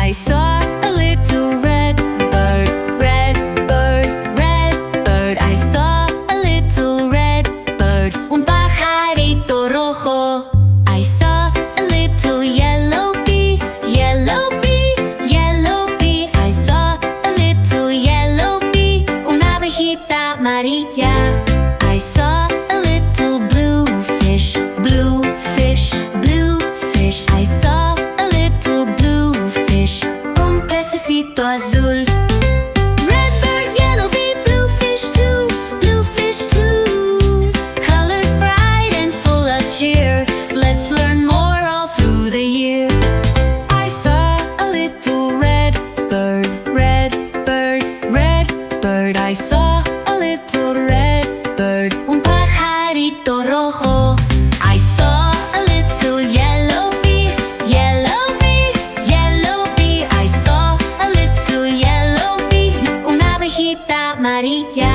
I saw a little red bird, red bird, red bird. I saw a little red bird, un pajarito rojo. I saw a little yellow bee, yellow bee, yellow bee. I saw a little yellow bee, una abejita amarilla. I saw a little blue fish, blue fish, blue fish. I saw a little blue fish, un pececito azul. Red bird, yellow bee, blue fish too, blue fish too. Colors bright and full of cheer. Let's learn more all through the year. I saw a little red bird, red bird, red bird. I saw a little red bird, un pajarito rojo. I saw a little yellow bee, yellow bee, yellow bee. I saw a little yellow bee, una abejita amarilla.